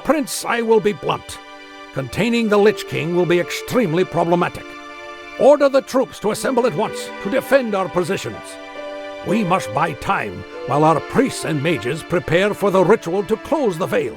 Prince, I will be blunt. Containing the Lich King will be extremely problematic. Order the troops to assemble at once to defend our positions. We must buy time while our priests and mages prepare for the ritual to close the veil.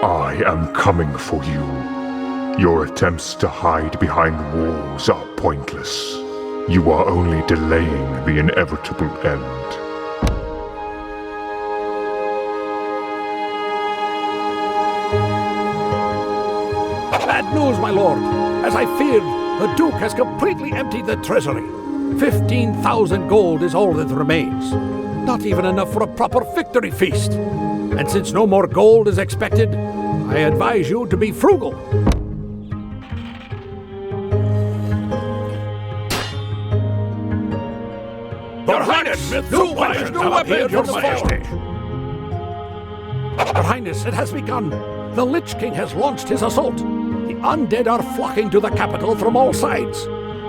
I am coming for you. Your attempts to hide behind walls are pointless. You are only delaying the inevitable end. Bad news, my lord. As I feared, the Duke has completely emptied the treasury. 15,000 gold is all that remains. Not even enough for a proper victory feast. And since no more gold is expected, I advise you to be frugal. Your Highness, new weapons have appeared, Your Majesty. Your Highness, it has begun. The Lich King has launched his assault. The undead are flocking to the capital from all sides.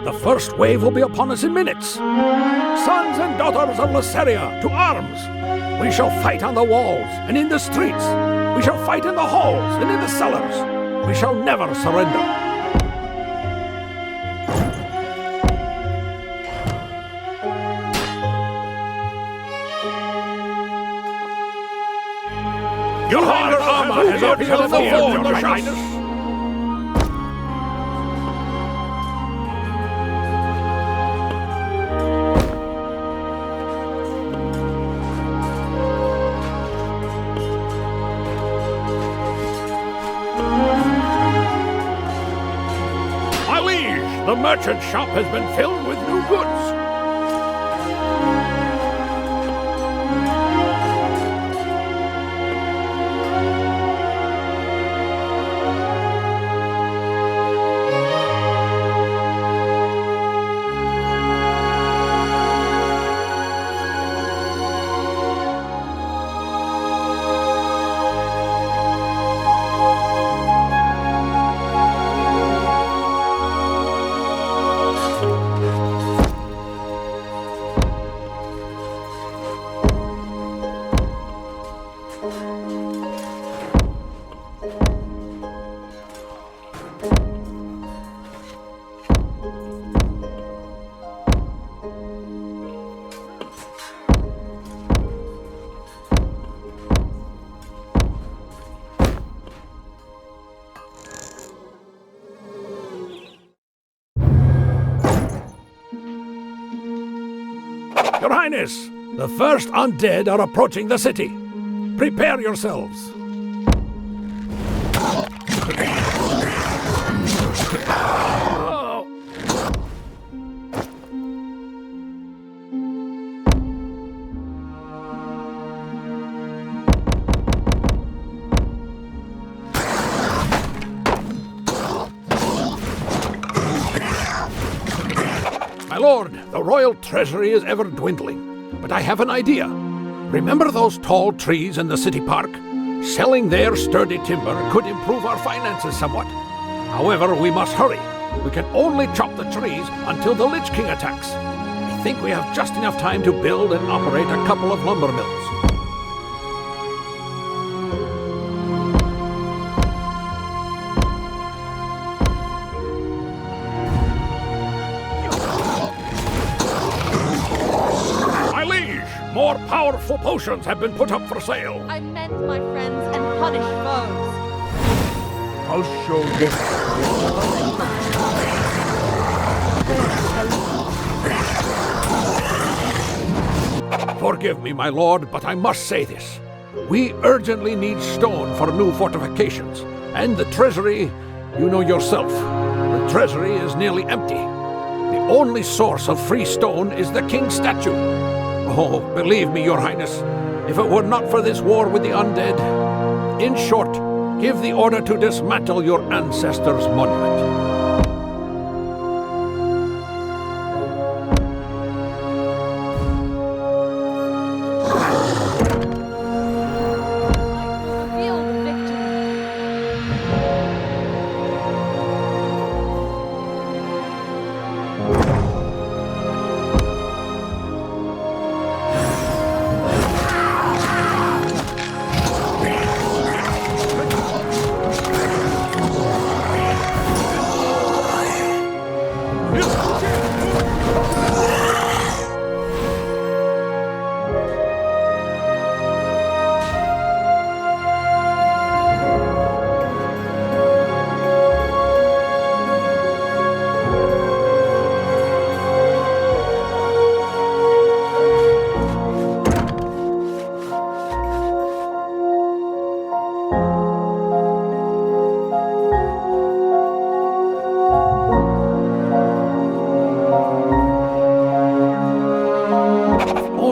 The first wave will be upon us in minutes. Sons and daughters of Lessaria, to arms! We shall fight on the walls and in the streets. We shall fight in the halls and in the cellars. We shall never surrender. Your armor has appeared in the field, Your Highness. The merchant shop has been filled with new goods. Your Highness, the first undead are approaching the city. Prepare yourselves. My lord, the royal treasury is ever dwindling, but I have an idea. Remember those tall trees in the city park? Selling their sturdy timber could improve our finances somewhat. However, we must hurry. We can only chop the trees until the Lich King attacks. I think we have just enough time to build and operate a couple of lumber mills. More powerful potions have been put up for sale. I mend my friends and punish foes. I'll show this. Forgive me, my lord, but I must say this. We urgently need stone for new fortifications. And the treasury, you know yourself, the treasury is nearly empty. The only source of free stone is the king's statue. Oh, believe me, your highness, if it were not for this war with the undead... In short, give the order to dismantle your ancestors' monument. Feel the victory.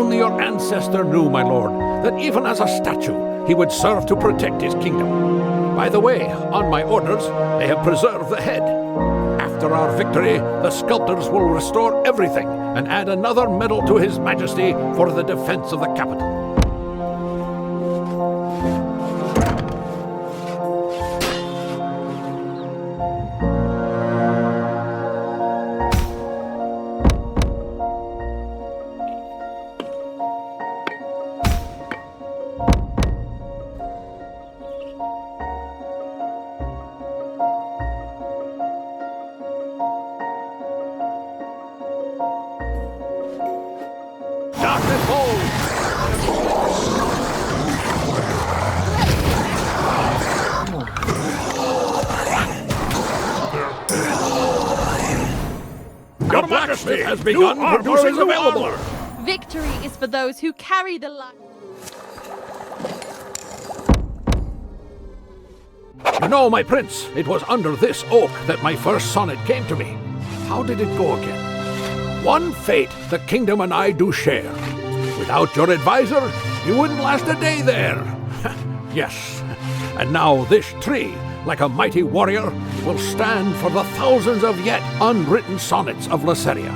Your ancestor knew, my lord, that even as a statue, he would serve to protect his kingdom. By the way, on my orders, they have preserved the head. After our victory, the sculptors will restore everything and add another medal to His Majesty for the defense of the capital. Darkness falls! Your Majesty has begun producing available! Victory is for those who carry the light. You know, my prince, it was under this oak that my first sonnet came to me. How did it go again? One fate the kingdom and I do share. Without your advisor, you wouldn't last a day there. Yes, and now this tree, like a mighty warrior, will stand for the thousands of yet unwritten sonnets of Lessaria.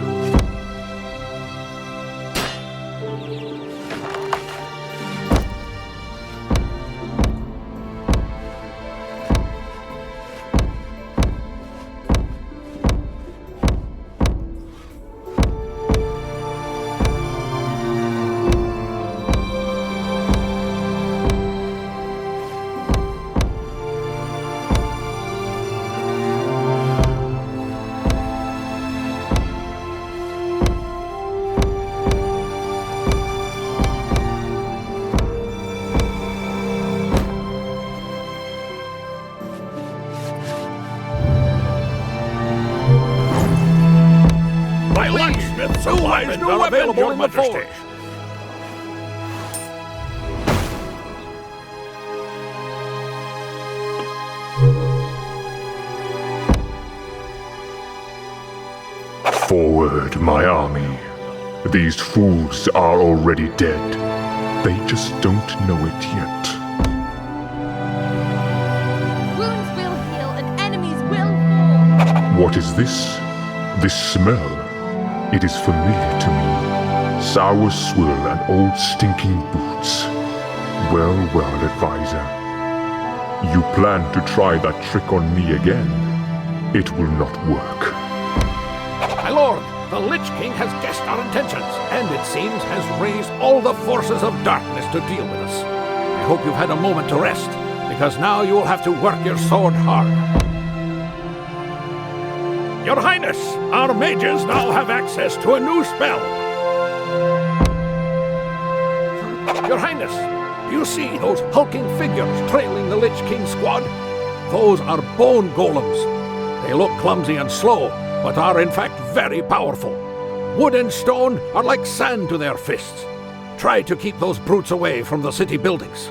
supplies are available in the forge. Forward, my army. These fools are already dead. They just don't know it yet. Wounds will heal and enemies will fall. What is this? This smell? It is familiar to me. Sour swill and old stinking boots. Well, well, advisor. You plan to try that trick on me again? It will not work. My lord, the Lich King has guessed our intentions, and it seems has raised all the forces of darkness to deal with us. I hope you've had a moment to rest, because now you will have to work your sword hard. Your Highness, our mages now have access to a new spell. Your Highness, do you see those hulking figures trailing the Lich King squad? Those are bone golems. They look clumsy and slow, but are in fact very powerful. Wood and stone are like sand to their fists. Try to keep those brutes away from the city buildings.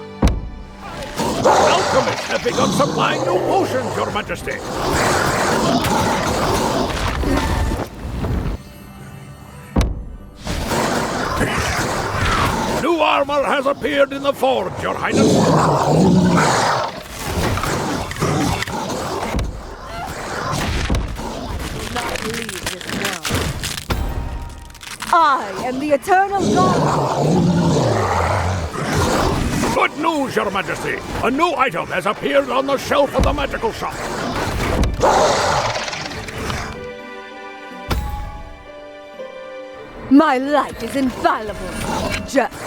Alchemists have begun supplying new potions, Your Majesty. New armor has appeared in the forge, Your Highness. I am the eternal God! Good news, Your Majesty! A new item has appeared on the shelf of the magical shop. My light is inviolable. Just.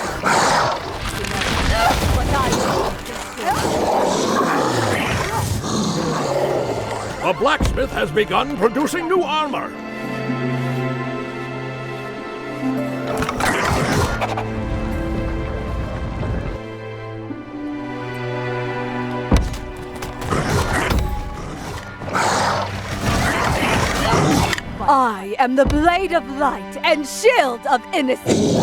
But The blacksmith has begun producing new armor. I am the blade of light and shield of innocence.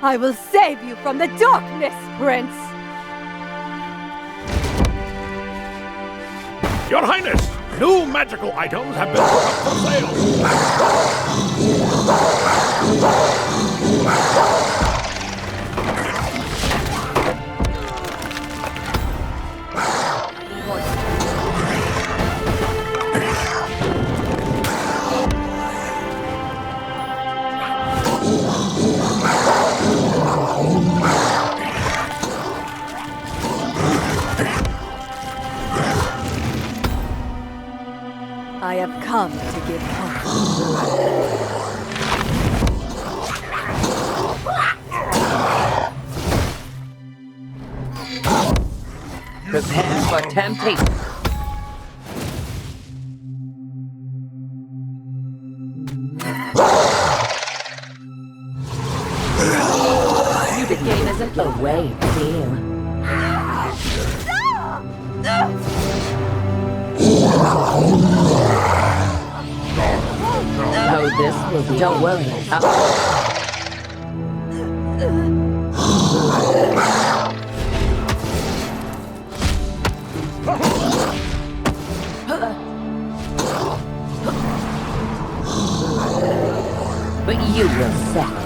I will save you from the darkness, Prince. Your Highness, new magical items have been put up for I have come to give hope. Prepare for temptation. The game isn't the way to feel. Oh, this will be. Don't worry. But you will settle.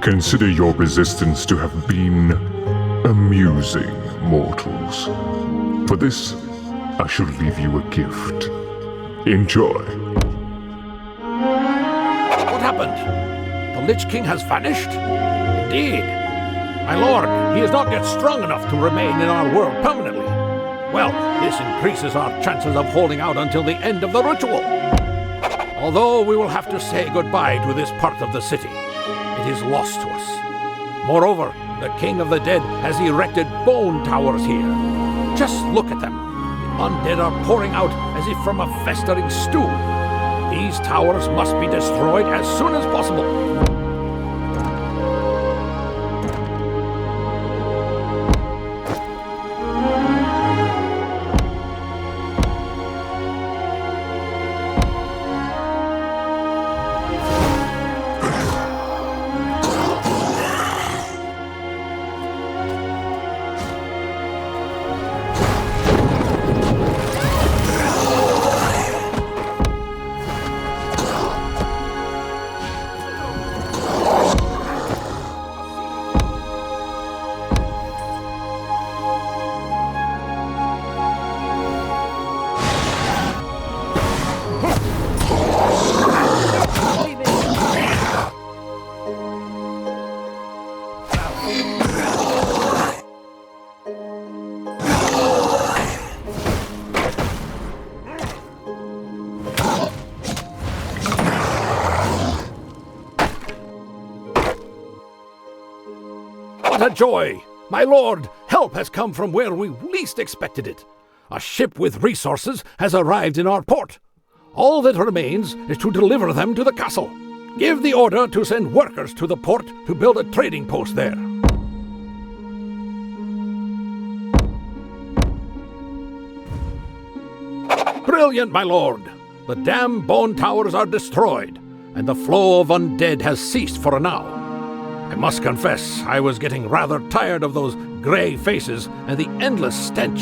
Consider your resistance to have been amusing, mortals. For this, I shall leave you a gift. Enjoy. What happened? The Lich King has vanished? Indeed. My lord, he is not yet strong enough to remain in our world permanently. Well, this increases our chances of holding out until the end of the ritual. Although we will have to say goodbye to this part of the city. It is lost to us. Moreover, the King of the Dead has erected bone towers here. Just look at them. The undead are pouring out as if from a festering stew. These towers must be destroyed as soon as possible. What a joy! My lord, help has come from where we least expected it. A ship with resources has arrived in our port. All that remains is to deliver them to the castle. Give the order to send workers to the port to build a trading post there. Brilliant, my lord! The damn bone towers are destroyed, and the flow of undead has ceased for now. I must confess, I was getting rather tired of those grey faces and the endless stench.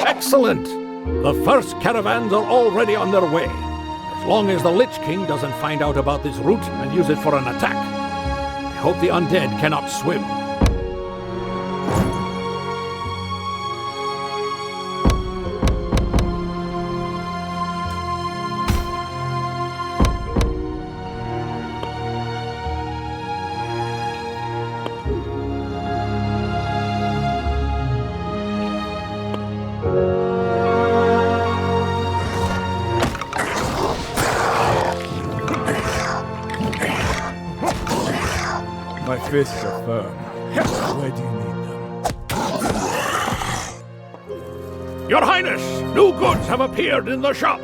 Excellent! The first caravans are already on their way. As long as the Lich King doesn't find out about this route and use it for an attack. I hope the undead cannot swim. My fists are firm. Where do you need them? Your Highness, new goods have appeared in the shop.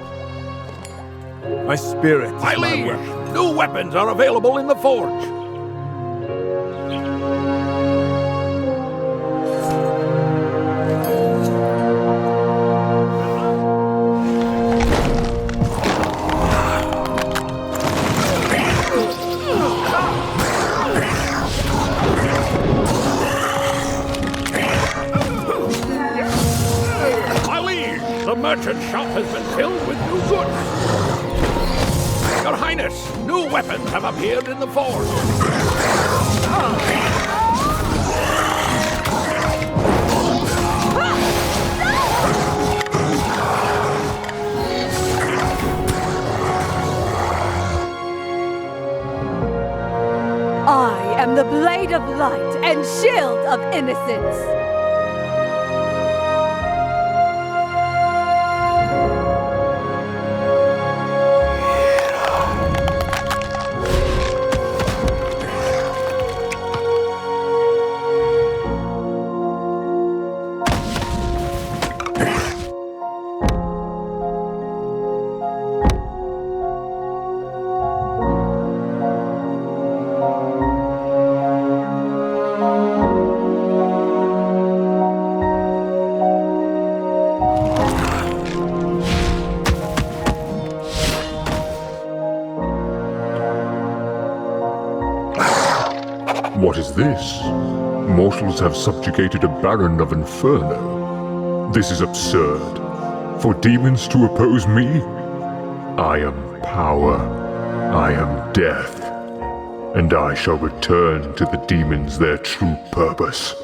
My spirit is My my liege, weapon. new weapons are available in the forge. The merchant shop has been filled with new goods. Your Highness, new weapons have appeared in the forge. I am the blade of light and shield of innocence. What is this? Mortals have subjugated a Baron of Inferno. This is absurd. For demons to oppose me? I am power. I am death. And I shall return to the demons their true purpose.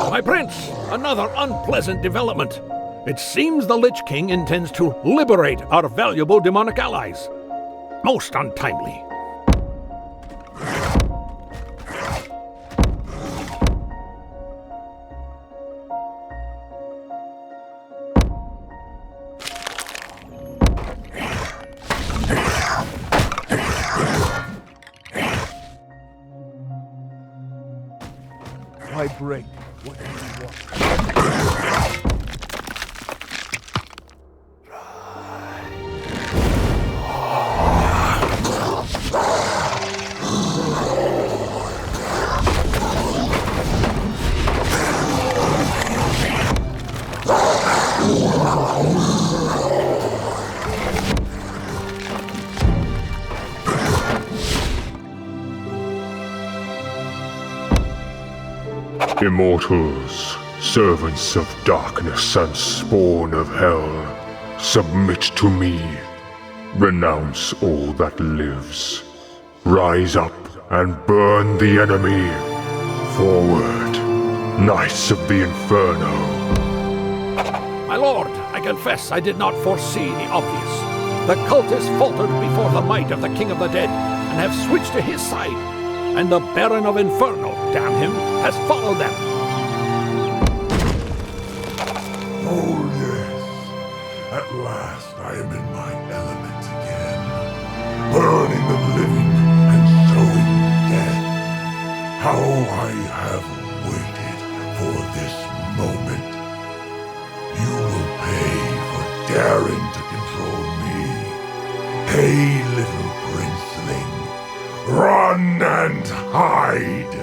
My prince, another unpleasant development. It seems the Lich King intends to liberate our valuable demonic allies. Most untimely. Why break what you want? Immortals, servants of darkness and spawn of hell, submit to me. Renounce all that lives. Rise up and burn the enemy. Forward, Knights of the Inferno. My lord, I confess I did not foresee the obvious. The cultists faltered before the might of the King of the Dead and have switched to his side. And the Baron of Inferno, damn him, has followed them. Oh yes, at last I am in my element again, burning the living and sowing death. How I have waited for this moment. You will pay for daring to control me. Hey, little princeling, run and hide!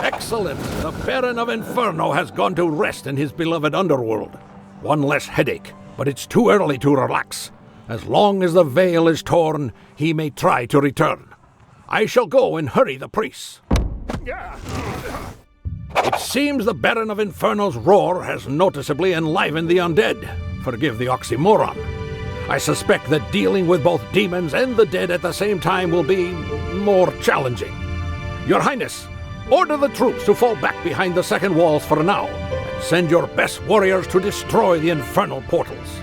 Excellent! The Baron of Inferno has gone to rest in his beloved underworld. One less headache, but it's too early to relax. As long as the veil is torn, he may try to return. I shall go and hurry the priests. It seems the Baron of Inferno's roar has noticeably enlivened the undead. Forgive the oxymoron. I suspect that dealing with both demons and the dead at the same time will be more challenging. Your Highness, order the troops to fall back behind the second walls for now, and send your best warriors to destroy the infernal portals.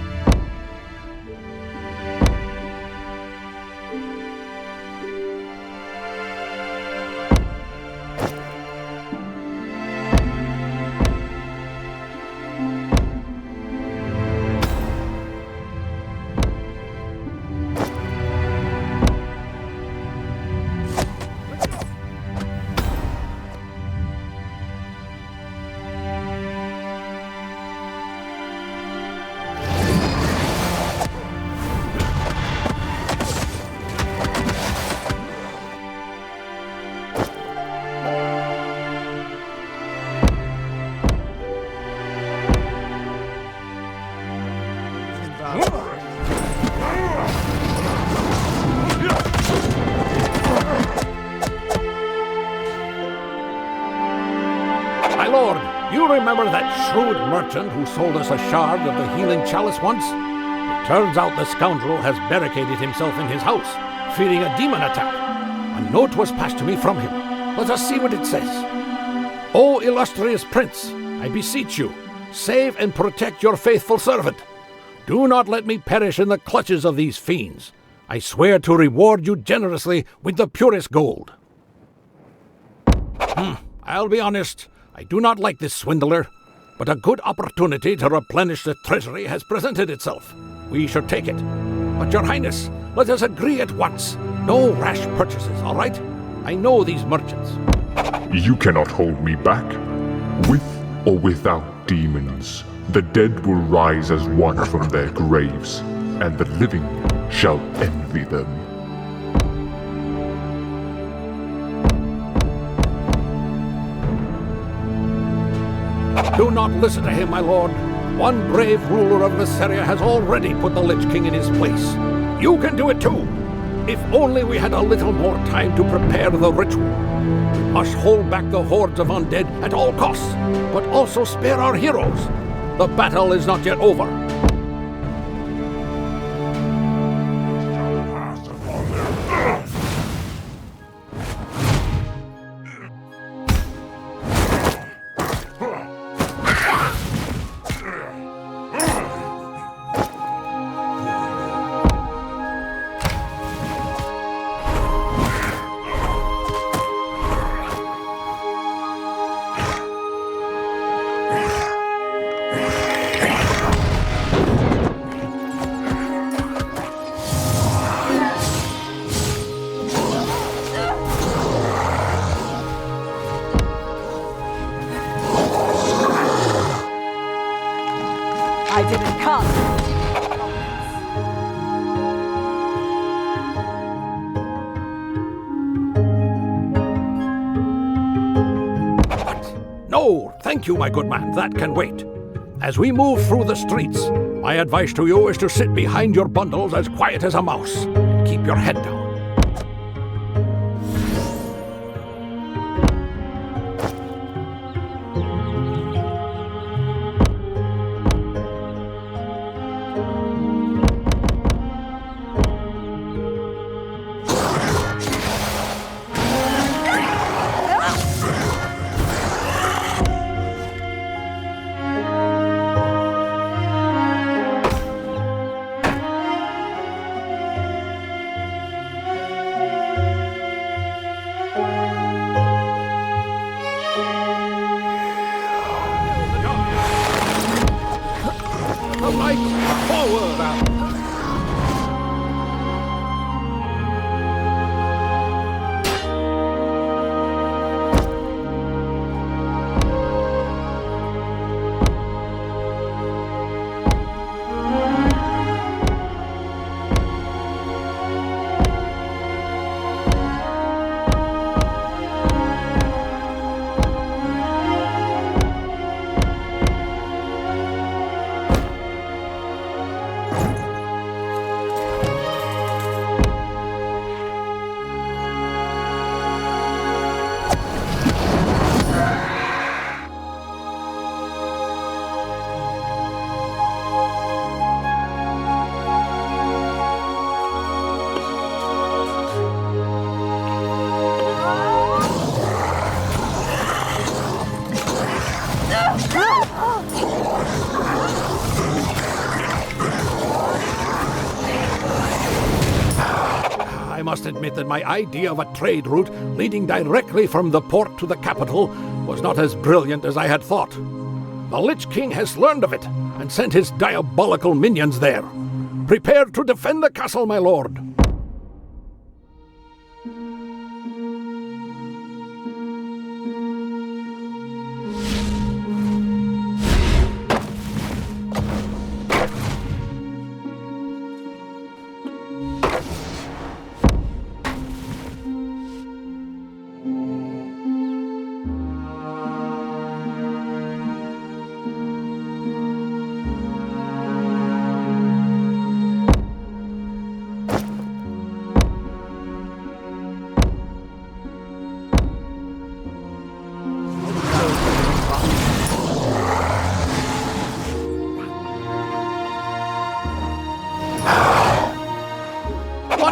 My lord, You remember that shrewd merchant who sold us a shard of the healing chalice once? It turns out the scoundrel has barricaded himself in his house, fearing a demon attack. A note was passed to me from him. Let us see what it says. O illustrious prince, I beseech you, save and protect your faithful servant. Do not let me perish in the clutches of these fiends. I swear to reward you generously with the purest gold. I'll be honest, I do not like this swindler, but a good opportunity to replenish the treasury has presented itself. We should take it. But your highness, let us agree at once. No rash purchases, all right? I know these merchants. You cannot hold me back. With or without demons, the dead will rise as one from their graves, and the living shall envy them. Do not listen to him, my lord. One brave ruler of Lessaria has already put the Lich King in his place. You can do it too. If only we had a little more time to prepare the ritual. We must hold back the hordes of undead at all costs, but also spare our heroes. The battle is not yet over. Pass upon their I didn't come. No, thank you, my good man. That can wait. As we move through the streets, my advice to you is to sit behind your bundles as quiet as a mouse. And keep your head down. The lights forward! I must admit that my idea of a trade route leading directly from the port to the capital was not as brilliant as I had thought. The Lich King has learned of it and sent his diabolical minions there. Prepare to defend the castle, my lord.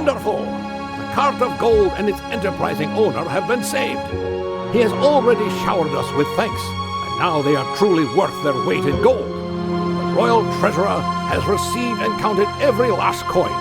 Wonderful! The cart of gold and its enterprising owner have been saved. He has already showered us with thanks, and now they are truly worth their weight in gold. The royal treasurer has received and counted every last coin.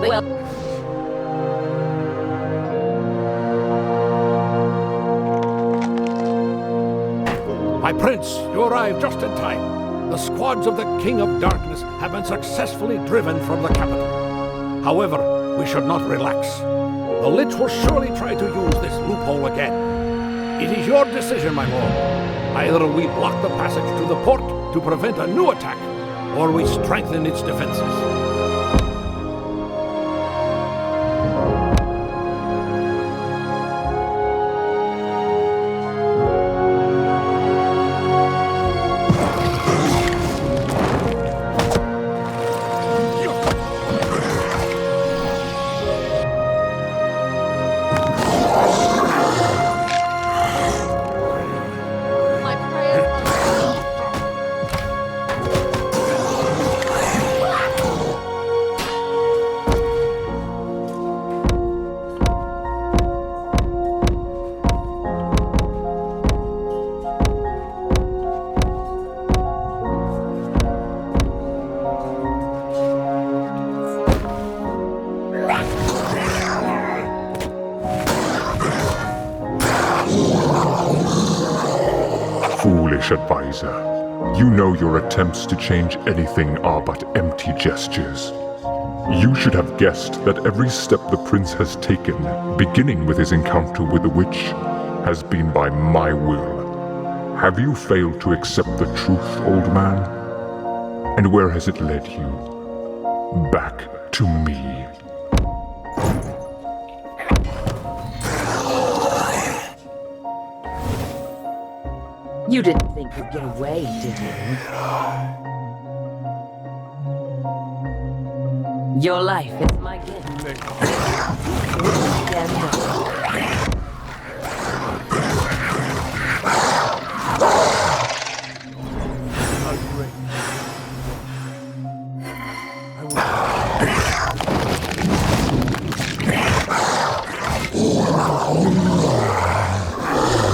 Well, My prince, you arrived just in time. The squads of the King of Darkness have been successfully driven from the capital. However, we should not relax. The Lich will surely try to use this loophole again. It is your decision, my lord. Either we block the passage to the port to prevent a new attack, or we strengthen its defenses. My prayers are Foolish advisor. You know your attempts to change anything are but empty gestures. You should have guessed that every step the prince has taken, beginning with his encounter with the witch, has been by my will. Have you failed to accept the truth, old man? And where has it led you? Back to me. you didn't think you'd get away, did you? Your life is my gift. Stand up.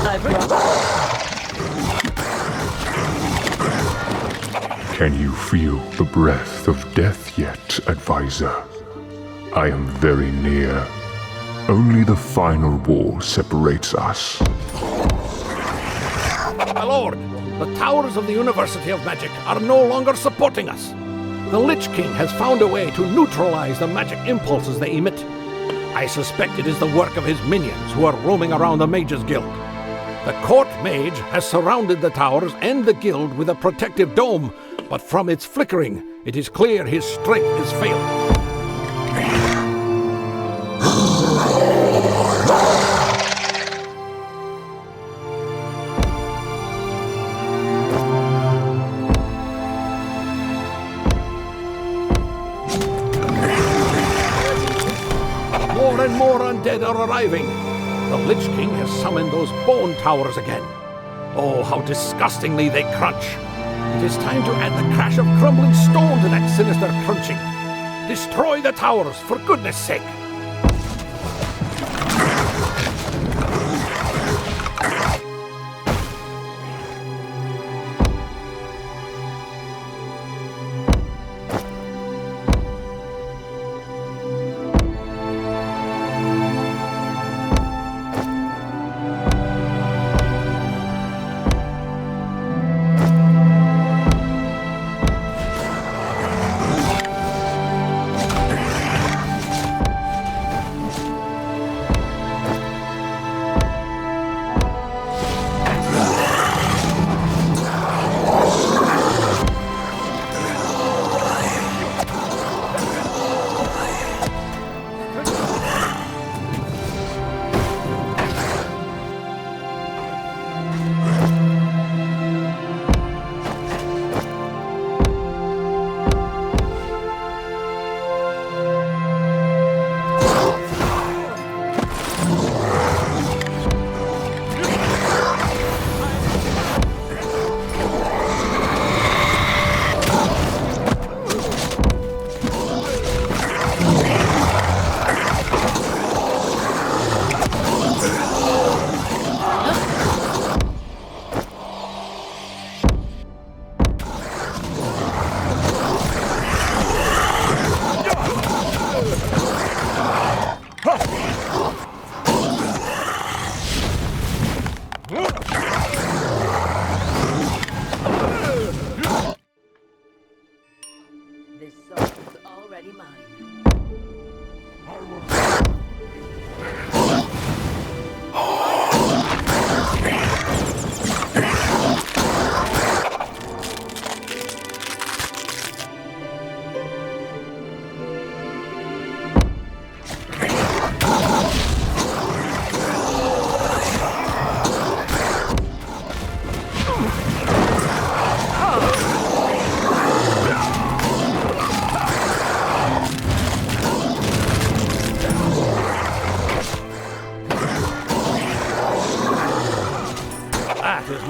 I brought Can you feel the breath of death yet, advisor? I am very near. Only the final war separates us. My lord, the towers of the University of Magic are no longer supporting us. The Lich King has found a way to neutralize the magic impulses they emit. I suspect it is the work of his minions who are roaming around the Mages Guild. The court mage has surrounded the towers and the guild with a protective dome, but from its flickering, it is clear his strength is failing. More and more undead are arriving. The Lich King has summoned those bone towers again. Oh, how disgustingly they crunch. It is time to add the crash of crumbling stone to that sinister crunching. Destroy the towers, for goodness sake.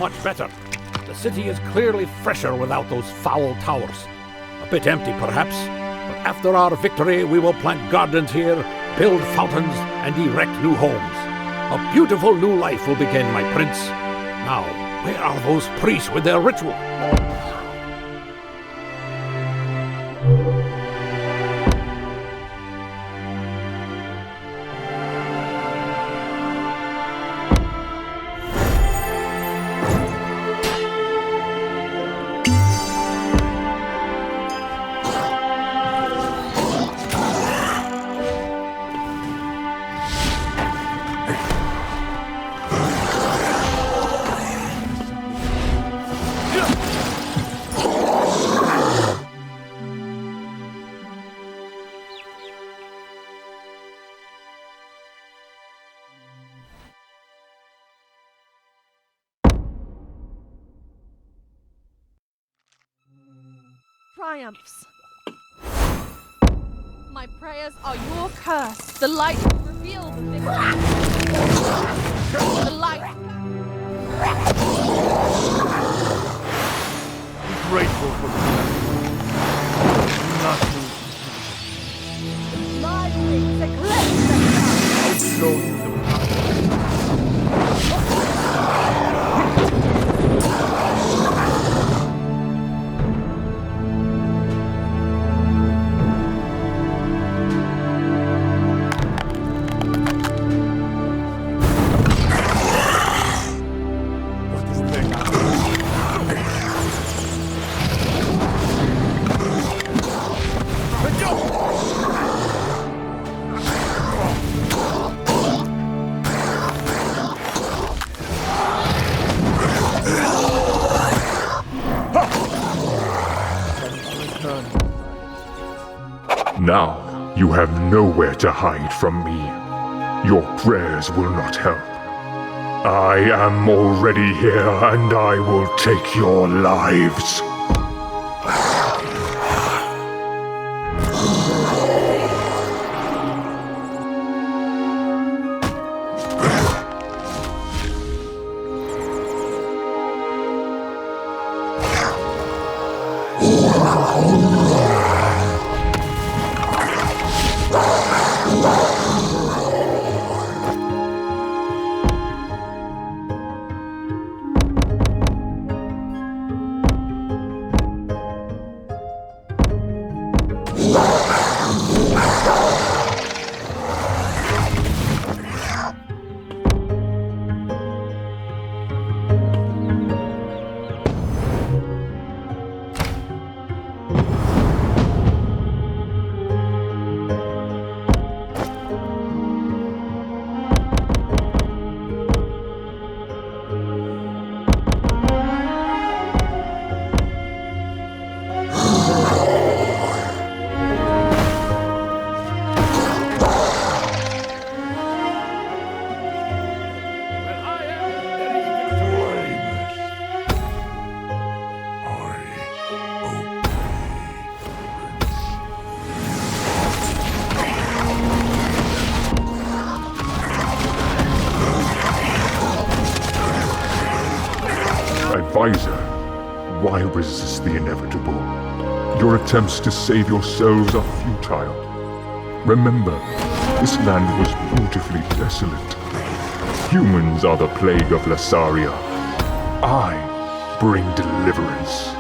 much better. The city is clearly fresher without those foul towers. A bit empty, perhaps, but after our victory we will plant gardens here, build fountains, and erect new homes. A beautiful new life will begin, my prince. Now, where are those priests with their ritual? Triumphs. My prayers are your curse. The light reveals victory. The light. Be grateful for nothing. My wings eclipse the sun. I'll show you the Now you have nowhere to hide from me. Your prayers will not help. I am already here, and I will take your lives. Advisor, why resist the inevitable? Your attempts to save yourselves are futile. Remember, this land was beautifully desolate. Humans are the plague of Lessaria. I bring deliverance.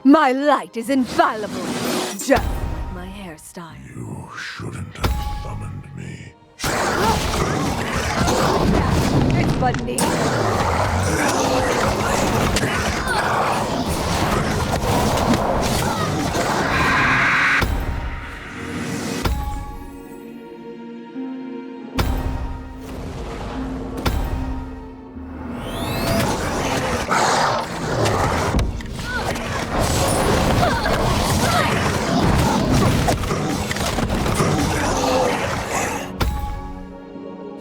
My light is inviolable, just like my hairstyle. You shouldn't have summoned me. It's but me.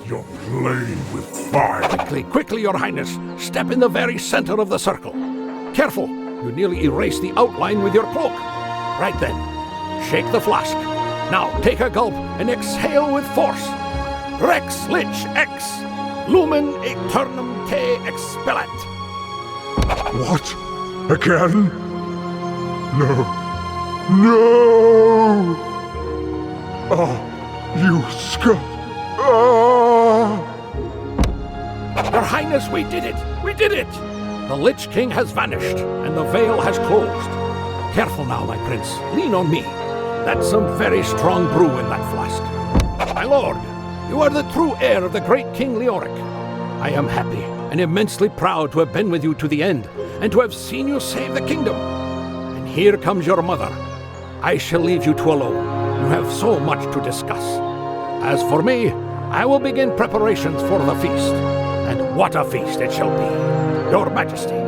You're playing with fire. Quickly, Your Highness. Step in the very center of the circle. Careful, you nearly erased the outline with your cloak. Right then, shake the flask. Now take a gulp and exhale with force. Rex Lich X, Lumen Aeternum Te Expellat. What? Again? No. No! Ah, you scum! Ah! Your Highness, we did it! We did it! The Lich King has vanished, and the veil has closed. Careful now, my prince. Lean on me. That's some very strong brew in that flask. My lord, you are the true heir of the great King Leoric. I am happy and immensely proud to have been with you to the end, and to have seen you save the kingdom. And here comes your mother. I shall leave you two alone. You have so much to discuss. As for me, I will begin preparations for the feast. And what a feast it shall be, Your Majesty.